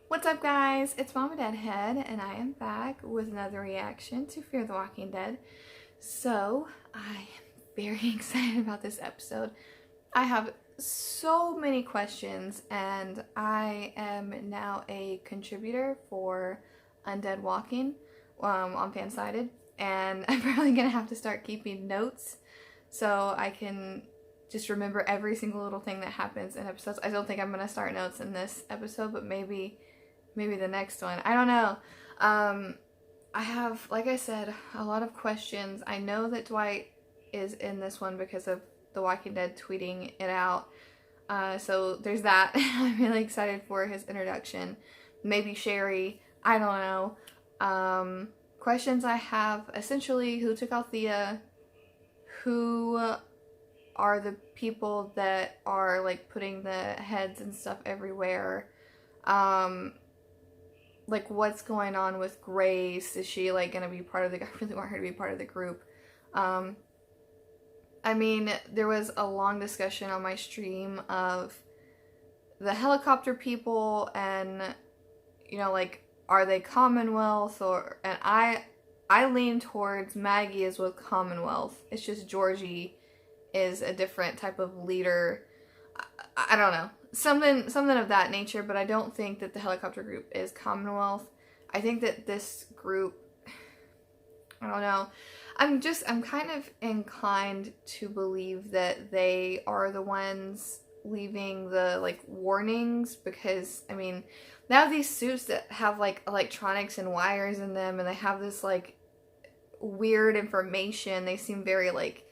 What's up, guys? It's Mama Deadhead, and I am back with another reaction to Fear the Walking Dead. So, I am very excited about this episode. I have so many questions, and I am now a contributor for Undead Walking on Fansided, and I'm probably going to have to start keeping notes so I can just remember every single little thing that happens in episodes. I don't think I'm going to start notes in this episode, but maybe the next one. I don't know. I have, like I said, a lot of questions. I know that Dwight is in this one because of The Walking Dead tweeting it out. So there's that. I'm really excited for his introduction. Maybe Sherry. I don't know. Questions I have, essentially, who took out Thea? Who are the people that are, like, putting the heads and stuff everywhere? Like, what's going on with Grace? Is she, like, gonna be part of the... I really want her to be part of the group. I mean, there was a long discussion on my stream of the helicopter people and, you know, like, are they Commonwealth or... And I lean towards Maggie is with Commonwealth. It's just Georgie is a different type of leader. I don't know. Something of that nature, but I don't think that the helicopter group is Commonwealth. I think that this group, I don't know. I'm kind of inclined to believe that they are the ones leaving the, like, warnings, because, I mean, they have these suits that have, like, electronics and wires in them, and they have this, like, weird information. They seem very, like,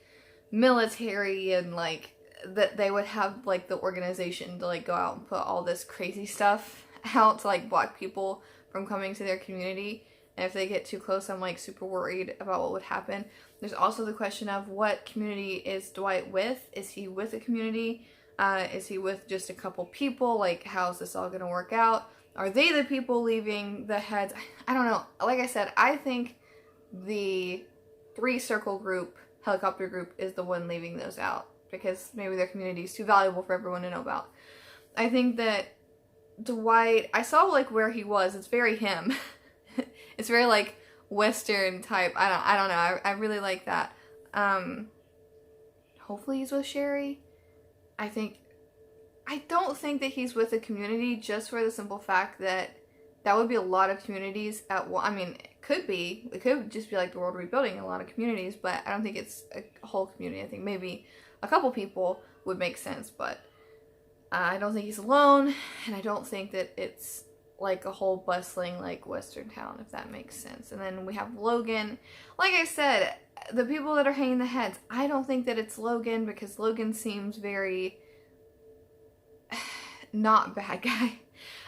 military, and, like, that they would have, like, the organization to, like, go out and put all this crazy stuff out to, like, block people from coming to their community. And if they get too close, I'm, like, super worried about what would happen. There's also the question of what community is Dwight with? Is he with a community? Is he with just a couple people? Like, how's this all gonna work out? Are they the people leaving the heads? I don't know. Like I said, I think the 3-circle group, helicopter group, is the one leaving those out, because maybe their community is too valuable for everyone to know about. I think that Dwight, I saw, like, where he was. It's very him. It's very, like, Western type. I don't know. I really like that. Hopefully he's with Sherry. I don't think that he's with a community, just for the simple fact that that would be a lot of communities at one. I mean, it could be. It could just be like the world rebuilding, a lot of communities, but I don't think it's a whole community. I think maybe a couple people would make sense, but I don't think he's alone, and I don't think that it's like a whole bustling, like, Western town, if that makes sense. And then we have Logan. Like I said, the people that are hanging the heads, I don't think that it's Logan, because Logan seems very not bad guy.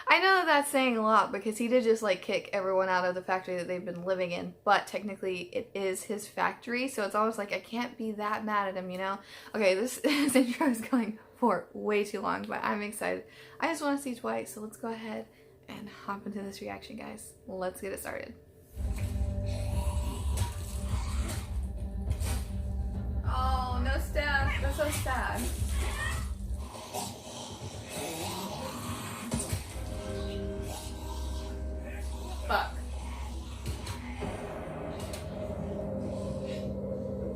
I know that that's saying a lot, because he did just, like, kick everyone out of the factory that they've been living in, but technically it is his factory, so it's always like I can't be that mad at him, you know? Okay, this intro is going for way too long, but I'm excited. I just want to see Dwight, so let's go ahead and hop into this reaction, guys. Let's get it started. Oh, no Steph. That's so sad. Fuck.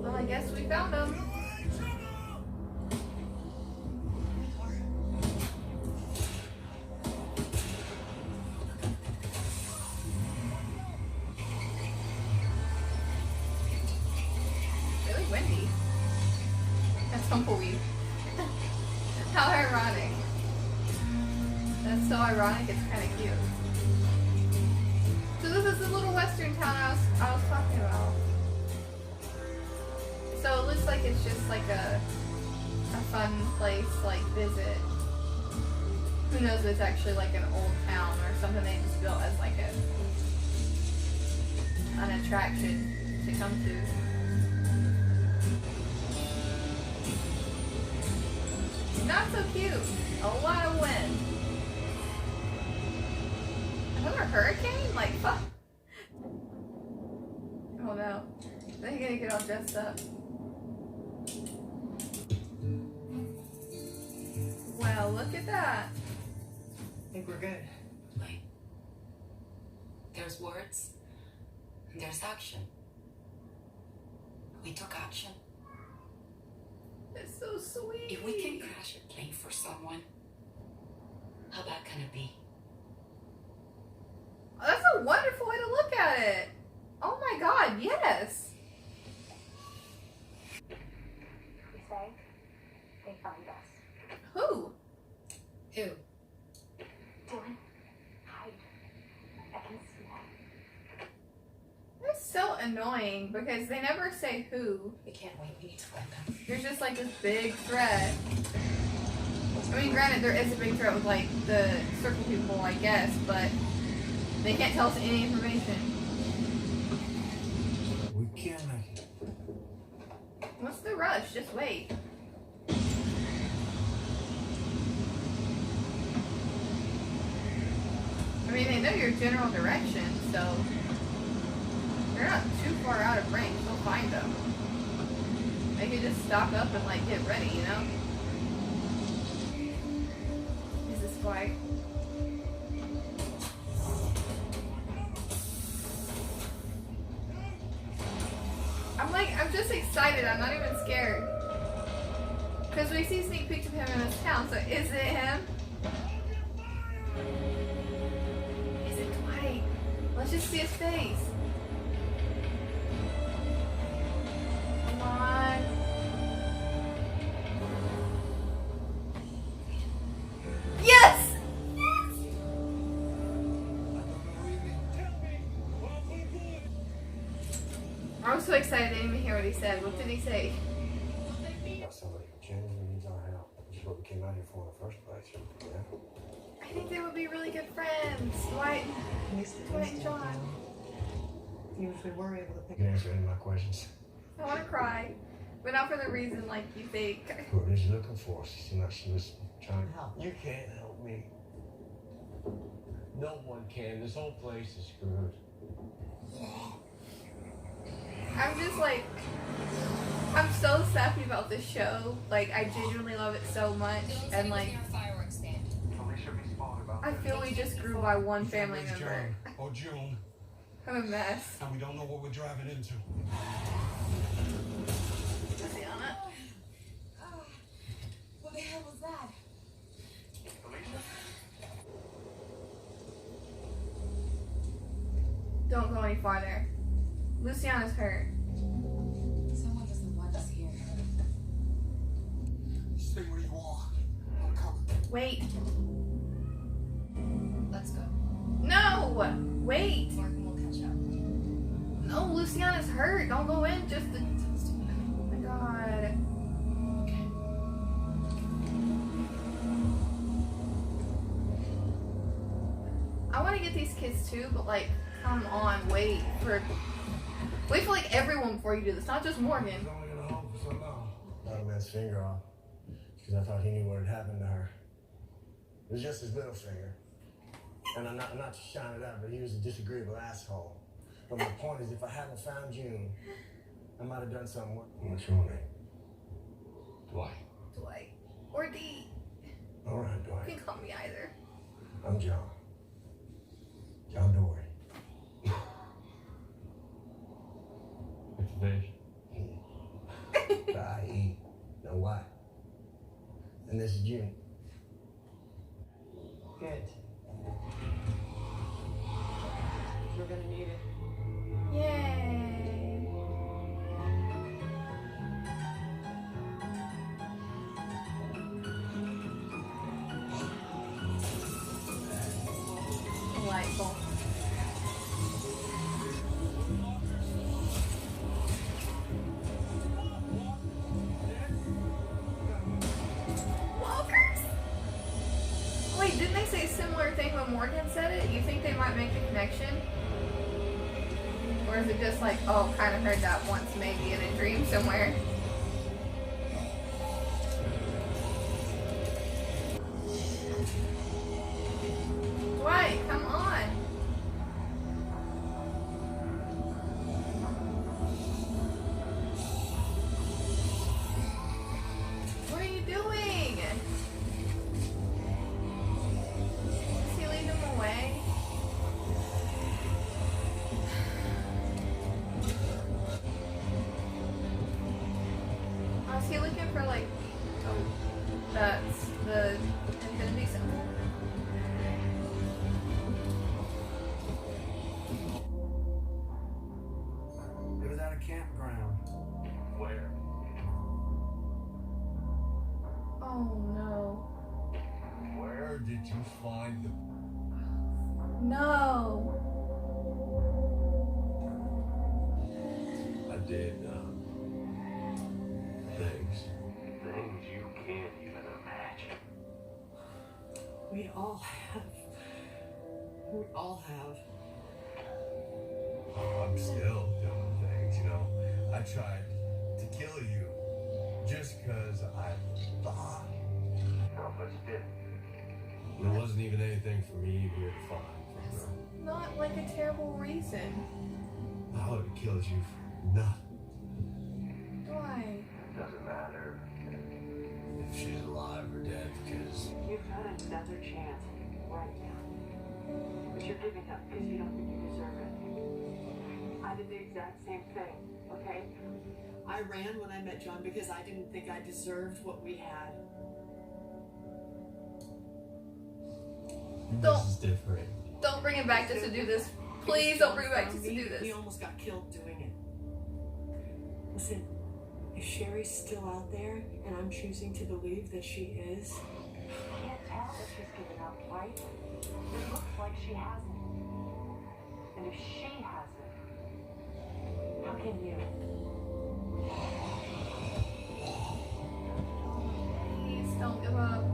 Well, I guess we found him. Really windy. That's tumbleweed. How ironic. That's so ironic, it's kind of cute. So this is the little Western town I was talking about. So it looks like it's just like a fun place, like, visit. Who knows if it's actually like an old town or something they just built as like an attraction to come to. Not so cute. A lot of wind. Another hurricane? Like, fuck. Oh no. They're gonna get all dressed up. Well, look at that. I think we're good. There's words, and there's action. We took action. It's so sweet. If we can crash a plane for someone, how bad can it be? Oh, that's a wonderful way to look at it. Oh my God, yes. We say they find us. Who? Who? Dylan, hide. I can see that. That's so annoying because they never say who. We can't wait. We need to find them. There's just like this big threat. I mean, granted, there is a big threat with like the circle people, I guess, but they can't tell us any information. We can't make it. What's the rush? Just wait. I mean, they know your general direction, so they're not too far out of range. They'll find them. They could just stock up and like get ready, you know? Is this quiet? I'm just excited. I'm not even scared. Because we see sneak peeks of him in this town, so is it him? Is it Dwight? Let's just see his face. Come on. Yes! I was so excited I didn't even hear what he said. What did he say? Got somebody who genuinely needs our help, which is what we came out here for in the first place. Yeah? I think they would be really good friends. Dwight and John. Even if we were able to You pick can answer any of my questions. I want to cry. But not for the reason like you think. Whoever is looking for us, it seemed like she was trying to help. You can't help me. No one can. This whole place is screwed. I'm just like, I'm so sappy about this show. Like, I genuinely love it so much. And like, I feel we just grew by one family member. Or June, I'm a mess. and we don't know what we're driving into. Luciana. What the hell was that? Don't go any farther. Luciana's hurt. Someone doesn't want us here. Stay where you are. I'm coming. Wait. Let's go. No! Wait! Mark and we'll catch up. No, Luciana's hurt. Don't go in just to... Oh my God. I want to get these kids too, but like, come on, wait for like everyone before you do this, not just Morgan. She's only gonna hold for so long. Got a man's finger off because I thought he knew what had happened to her. It was just his little finger. And I'm not to shine it out, but he was a disagreeable asshole. But my point is, if I hadn't found June, I might have done something. What's your name? Dwight. Dwight. Or D. All right, You Dwight. can call me either. I'm John. John Dory. It's fish. I eat. Know why? And this is June. Good. We're gonna need it. Yay. Delightful. Walkers? Wait, didn't they say a similar thing when Morgan said it? You think they might make a connection? Or is it just like, oh, kind of heard that once maybe in a dream somewhere? Dwight, come on. What are you doing? Does he lead them away? campground. Where? Oh no. Where did you find them? No. I did, things. Things you can't even imagine. We all have. We all have. I'm still doing things, you know. I tried to kill you just because I thought. No, but you didn't. There wasn't even anything for me here to find from her. Not like a terrible reason. I would have killed you for nothing. Why? It doesn't matter if she's alive or dead because You've got another chance right now. But you're giving up because you don't think you deserve it. I did the exact same thing, okay? I ran when I met John because I didn't think I deserved what we had. Don't- this is different. Don't bring it back just to do this. Please don't bring it back just to do He this. almost got killed doing it. Listen, if Sherry's still out there and I'm choosing to believe that she is, You can't tell if she's given up, right? It looks like she hasn't. And if she hasn't, how can you? Please don't give up.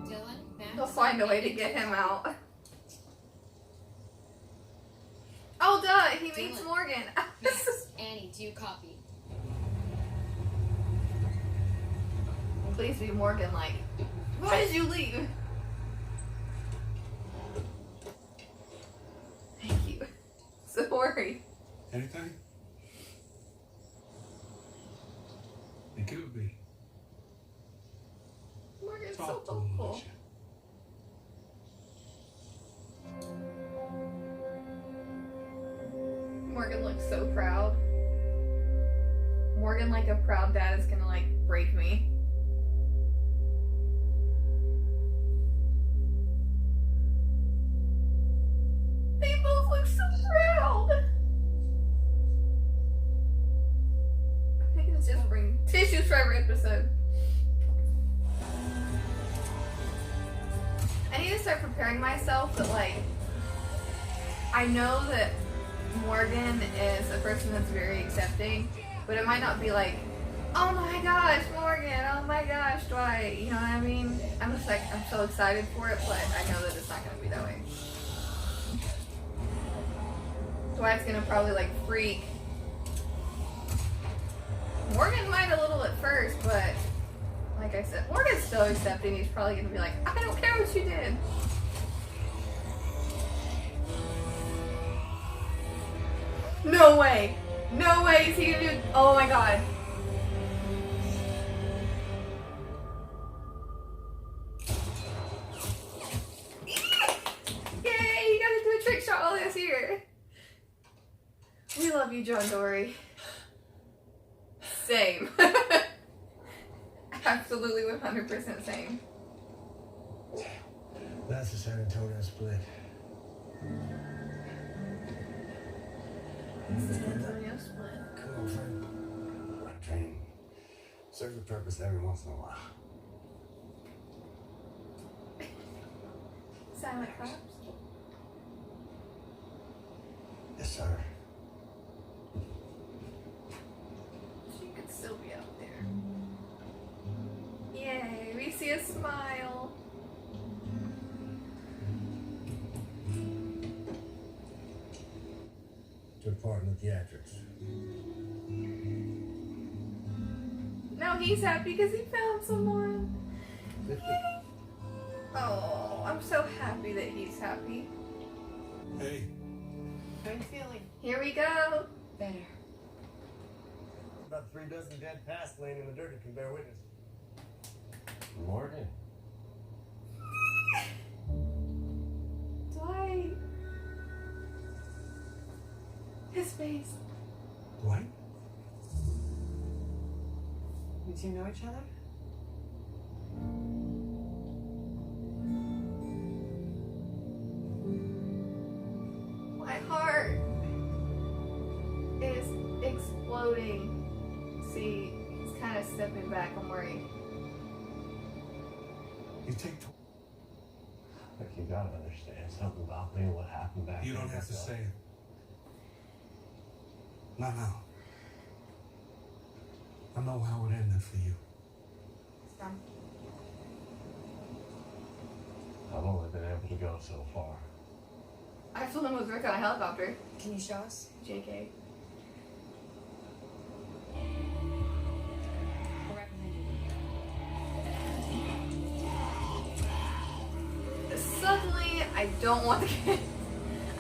Dylan, Max, They'll find a way to get him out. Oh, duh! He meets Dylan. Morgan. Max, Annie, do you copy? Please be Morgan. Like, why did you leave? Thank you. So worried. Anything? It could be. Morgan's so Talk to him, hopeful. won't you? Morgan looks so proud. Morgan, like a proud dad, is gonna like break me. They both look so proud. I think it's just bring tissues for every episode. I need to start preparing myself that like I know that Morgan is a person that's very accepting, but it might not be like, oh my gosh, Morgan, oh my gosh, Dwight, you know what I mean? I'm just like, I'm so excited for it, but I know that it's not gonna be that way. Dwight's gonna probably like freak. Morgan might a little at first, but like I said, Morgan's still accepting. He's probably gonna be like, I don't care what you did. No way. No way is he gonna do. Oh my god. Yay, you got to do a trick shot while I was here. We love you, John Dory. Same. Absolutely 100% same. That's the San Antonio split. San Antonio split. Cool, friend. Rock train. Serves a purpose every once in a while. Silent cops. Yes, sir. She could still be out there. Yay, we see a smile. Took part in the theatrics. Now he's happy because he found someone. Yay. Oh, I'm so happy that he's happy. Hey, how are you feeling? Here we go. Better. About 3 dozen dead past laying in the dirt that can bear witness. Morgan. Dwight. His face. Dwight? You two know each other? floating. See, he's kind of stepping back. I'm worried. You take. Like, you gotta understand something about me, what happened back You then. don't have to say it. Not now. I know how it ended for you. Stop. I've only been able to go so far. I flew him with Rick on a helicopter. Can you show us? JK. We're recommended. Suddenly, I don't want the kids.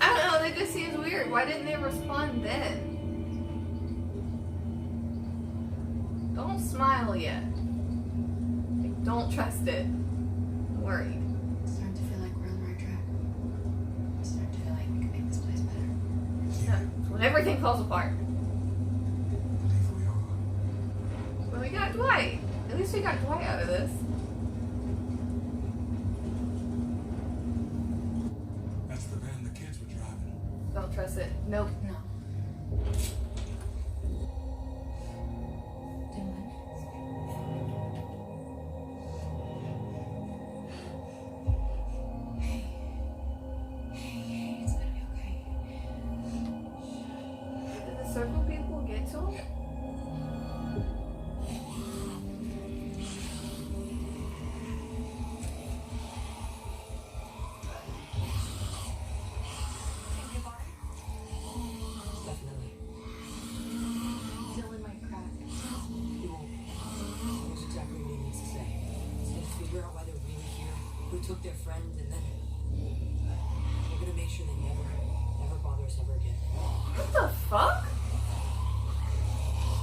I don't know, that just seems weird. Why didn't they respond then? Don't smile yet. I don't trust it. I'm worried. It's starting to feel like we're on the right track. It's starting to feel like we can make this place better. Yeah, when everything falls apart. I believe we are. But we got Dwight. At least we got Dwight out of this. That's the van the kids were driving. Don't trust it. Nope. No. Dylan. Hey. Hey, it's gonna be okay. Did the circle people get to him? Definitely. Dylan might crack. He won't. Here's exactly what he needs to say. And figure out why they're really here, who took their friend, and then we're gonna make sure they never bother us ever again. What the fuck?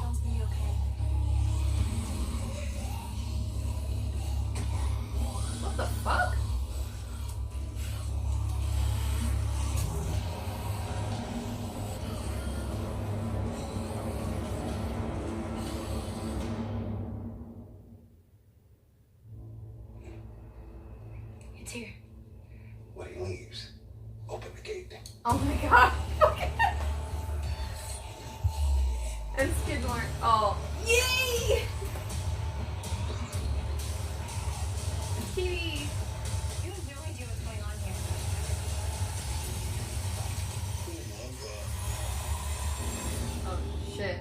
Dylan's gonna be okay. What the fuck? It's here. When he leaves, open the gate. Oh my god. And Skidmore. Oh. Yay! Kitty. You have no idea what's going on here. Oh shit.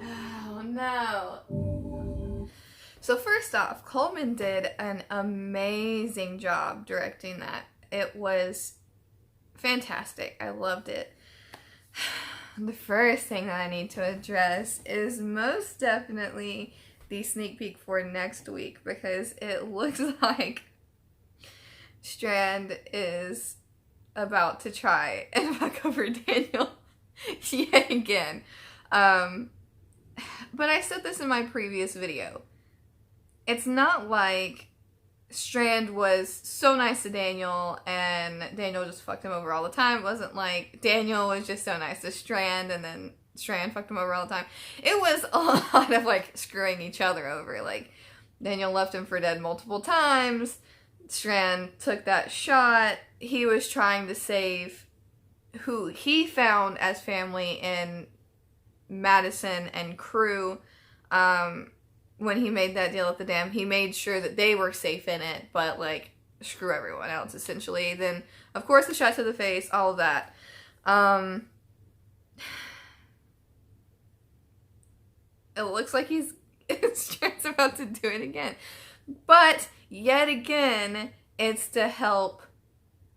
Oh no. So first off, Coleman did an amazing job directing that. It was fantastic. I loved it. The first thing that I need to address is most definitely the sneak peek for next week, because it looks like Strand is about to try and fuck over Daniel yet again. But I said this in my previous video. It's not like Strand was so nice to Daniel and Daniel just fucked him over all the time. It wasn't like Daniel was just so nice to Strand and then Strand fucked him over all the time. It was a lot of like screwing each other over. Like Daniel left him for dead multiple times. Strand took that shot. He was trying to save who he found as family in Madison and crew. When he made that deal at the dam, he made sure that they were safe in it, but like screw everyone else essentially. Then of course the shot to the face, all of that. It looks like Strand's about to do it again, but yet again it's to help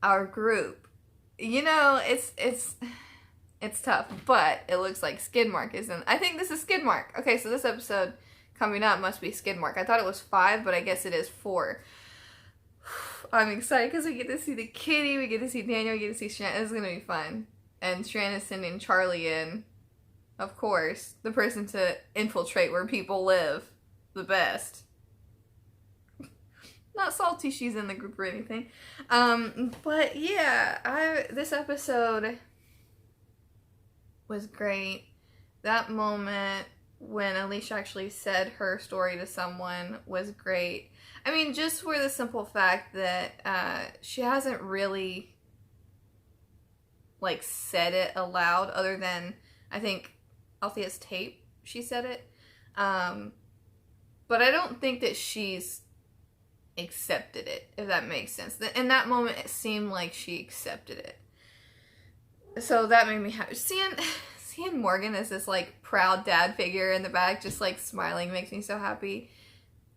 our group. You know, it's tough, but it looks like Skidmark isn't. I think this is Skidmark. Okay, so this episode coming up must be Skidmark. I thought it was 5, but I guess it is 4. I'm excited because we get to see the kitty, we get to see Daniel, we get to see Strand. This is going to be fun. And Strand is sending Charlie in, of course, the person to infiltrate where people live the best. Not salty she's in the group or anything. But yeah, this episode was great. That moment when Alicia actually said her story to someone was great. I mean, just for the simple fact that she hasn't really like said it aloud, other than I think Althea's tape, she said it. But I don't think that she's accepted it, if that makes sense. In that moment, it seemed like she accepted it. So that made me happy. Seeing Morgan as this like proud dad figure in the back, just like smiling, makes me so happy.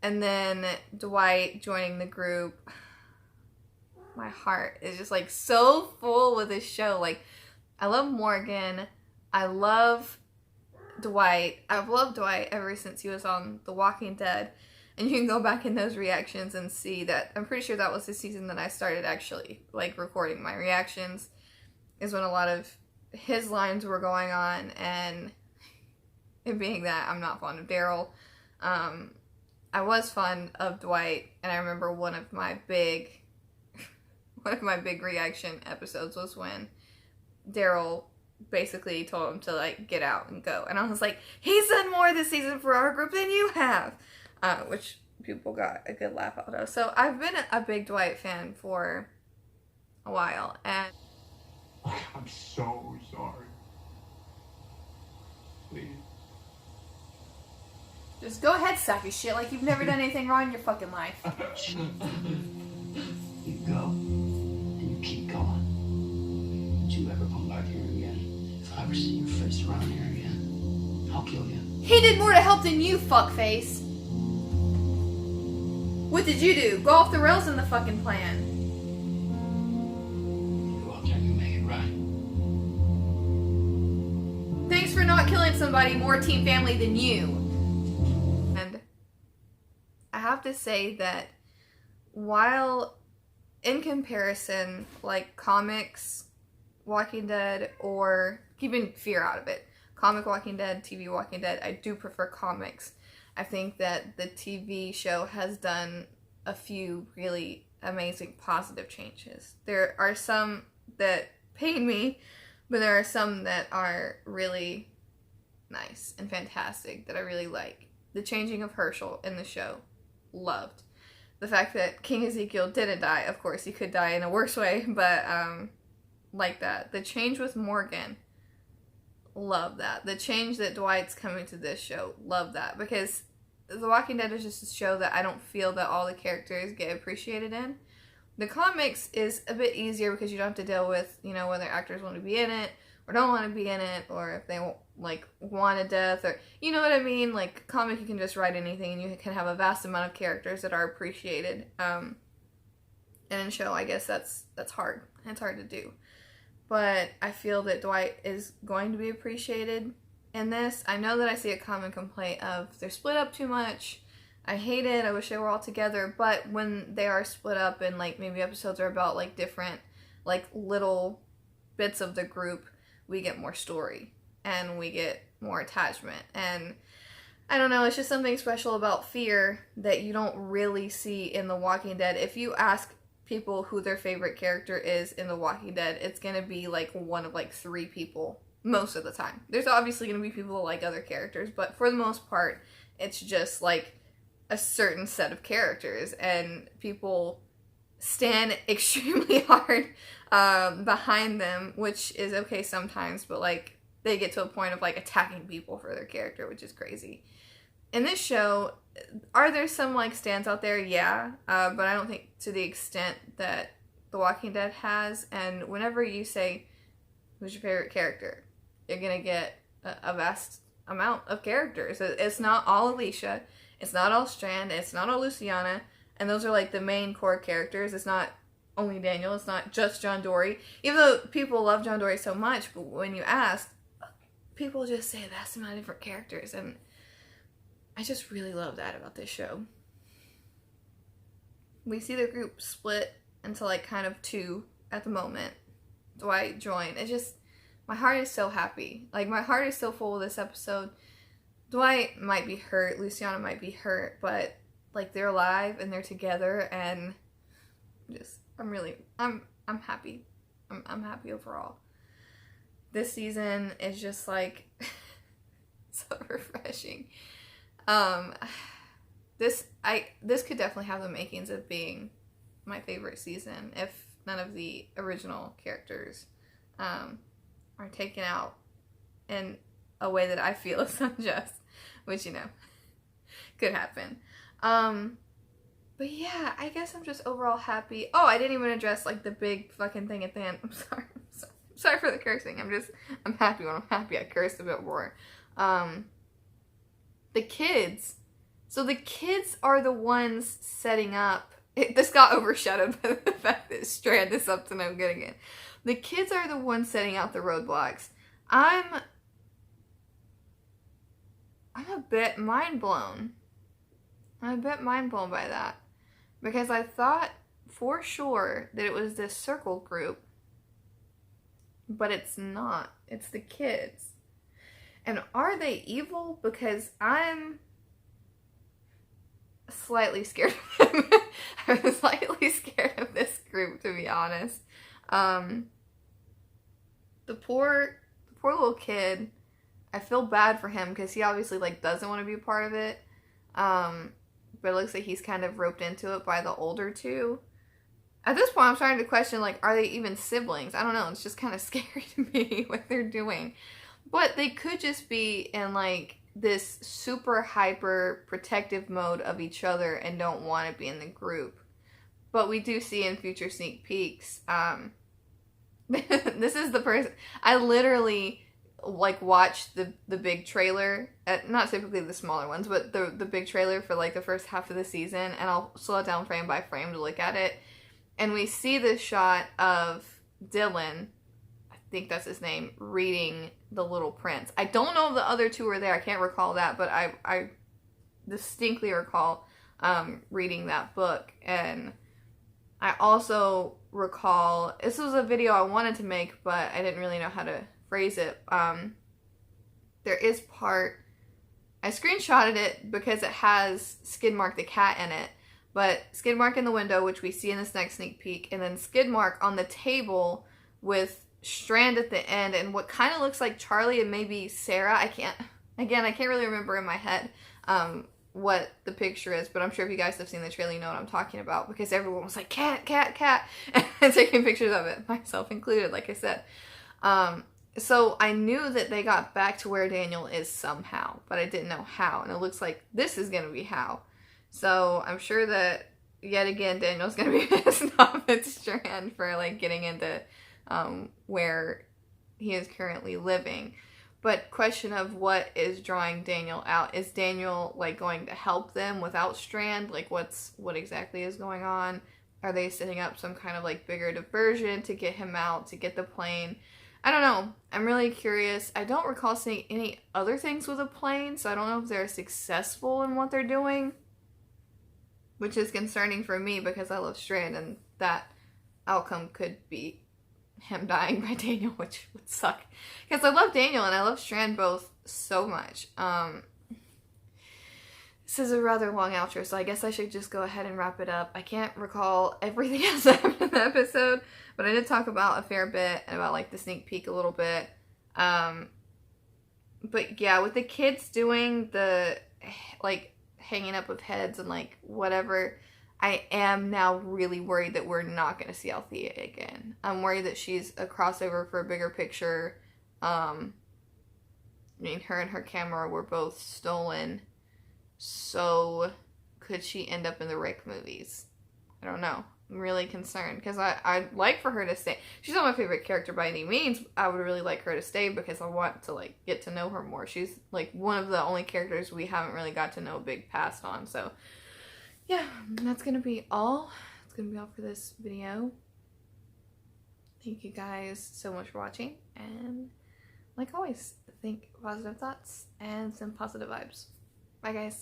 And then Dwight joining the group. My heart is just like so full with this show. Like, I love Morgan. I love Dwight. I've loved Dwight ever since he was on The Walking Dead. And you can go back in those reactions and see that. I'm pretty sure that was the season that I started actually like recording my reactions, is when a lot of his lines were going on, and it being that I'm not fond of Daryl. I was fond of Dwight, and I remember one of my big reaction episodes was when Daryl basically told him to like get out and go, and I was like, he's done more this season for our group than you have, which people got a good laugh out of. So I've been a big Dwight fan for a while, and I'm so sorry. Please. just go ahead, sack of shit, like you've never done anything wrong in your fucking life. You go, and you keep going. Don't you ever come back here again. If I ever see your face around here again, I'll kill you. He did more to help than you, fuckface. What did you do? Go off the rails in the fucking plan. You go out there and you make it right. Thanks for not killing somebody more team family than you. And I have to say that while in comparison, like comics, Walking Dead, or keeping fear out of it, comic Walking Dead, TV Walking Dead, I do prefer comics. I think that the TV show has done a few really amazing positive changes. There are some that pain me, but there are some that are really nice and fantastic that I really like. The changing of Herschel in the show, loved. The fact that King Ezekiel didn't die, of course, he could die in a worse way, but like that. The change with Morgan, love that. The change that Dwight's coming to this show, love that. Because The Walking Dead is just a show that I don't feel that all the characters get appreciated in. The comics is a bit easier because you don't have to deal with, you know, whether actors want to be in it or don't want to be in it, or if they like want a death, or you know what I mean. Like comic, you can just write anything and you can have a vast amount of characters that are appreciated. And in show, I guess that's hard. It's hard to do. But I feel that Dwight is going to be appreciated in this. I know that I see a common complaint of they're split up too much. I hate it. I wish they were all together. But when they are split up and like maybe episodes are about like different like little bits of the group, we get more story and we get more attachment. And I don't know, it's just something special about fear that you don't really see in The Walking Dead. If you ask people who their favorite character is in The Walking Dead, it's gonna be like one of like 3 people most of the time. There's obviously gonna be people who like other characters, but for the most part, it's just like a certain set of characters, and people stand extremely hard behind them, which is okay sometimes, but like they get to a point of like attacking people for their character, which is crazy. In this show, are there some like stands out there? Yeah, but I don't think to the extent that The Walking Dead has. And whenever you say who's your favorite character, you're gonna get a vast amount of characters. It's not all Alicia, it's not all Strand, it's not all Luciana, and those are like the main core characters. It's not only Daniel, it's not just John Dory, even though people love John Dory so much. But when you ask, people just say a vast amount of different characters, and I just really love that about this show. We see the group split into like kind of 2 at the moment. Dwight joined. It just, my heart is so happy. Like my heart is so full with this episode. Dwight might be hurt, Luciana might be hurt, but like they're alive and they're together, and just I'm happy. I'm happy overall. This season is just like so refreshing. This could definitely have the makings of being my favorite season if none of the original characters are taken out in a way that I feel is unjust, which, you know, could happen. But yeah, I guess I'm just overall happy. Oh, I didn't even address like the big fucking thing at the end. I'm sorry. Sorry for the cursing. I'm happy when I'm happy. I cursed a bit more. The kids. So the kids are the ones setting up. This got overshadowed by the fact that Strand is up to no good again. The kids are the ones setting out the roadblocks. I'm a bit mind blown. I'm a bit mind blown by that. Because I thought for sure that it was this circle group. But it's not. It's the kids. And are they evil? Because I'm slightly scared of them. I'm slightly scared of this group, to be honest. The poor little kid, I feel bad for him because he obviously like doesn't want to be a part of it. But it looks like he's kind of roped into it by the older two. At this point, I'm starting to question, like, are they even siblings? I don't know. It's just kind of scary to me what they're doing. But they could just be in, like, this super hyper protective mode of each other and don't want to be in the group. But we do see in future sneak peeks, this is the person, I literally, like, watched the big trailer, not typically the smaller ones, but the big trailer for, like, the first half of the season, and I'll slow it down frame by frame to look at it. And we see this shot of Dylan, I think that's his name, reading The Little Prince. I don't know if the other two were there. I can't recall that, but I distinctly recall reading that book. And I also recall, this was a video I wanted to make, but I didn't really know how to phrase it. There is part, I screenshotted it because it has Skidmark the cat in it. But Skidmark in the window, which we see in this next sneak peek, and then Skidmark on the table with Strand at the end, and what kind of looks like Charlie and maybe Sarah. I can't really remember in my head what the picture is, but I'm sure if you guys have seen the trailer, you know what I'm talking about, because everyone was like, cat, cat, cat, and taking pictures of it, myself included, like I said. So I knew that they got back to where Daniel is somehow, but I didn't know how, and it looks like this is going to be how. So I'm sure that, yet again, Daniel's going to be pissed off at Strand for, like, getting into where he is currently living. But question of what is drawing Daniel out. Is Daniel, like, going to help them without Strand? Like, what exactly is going on? Are they setting up some kind of, like, bigger diversion to get him out, to get the plane? I don't know. I'm really curious. I don't recall seeing any other things with a plane, so I don't know if they're successful in what they're doing. Which is concerning for me because I love Strand, and that outcome could be him dying by Daniel, which would suck. Because I love Daniel and I love Strand both so much. This is a rather long outro, so I guess I should just go ahead and wrap it up. I can't recall everything else that happened in the episode, but I did talk about a fair bit and about, like, the sneak peek a little bit. But yeah, with the kids doing the, like, hanging up with heads and, like, whatever, I am now really worried that we're not going to see Althea again. I'm worried that she's a crossover for a bigger picture. I mean, her and her camera were both stolen, so could she end up in the Rick movies? I don't know. I'm really concerned because I'd like for her to stay. She's not my favorite character by any means. I would really like her to stay because I want to, like, get to know her more. She's, like, one of the only characters we haven't really got to know a big past on. So yeah, that's gonna be all. It's gonna be all for this video. Thank you guys so much for watching, and like always, think positive thoughts and some positive vibes. Bye guys.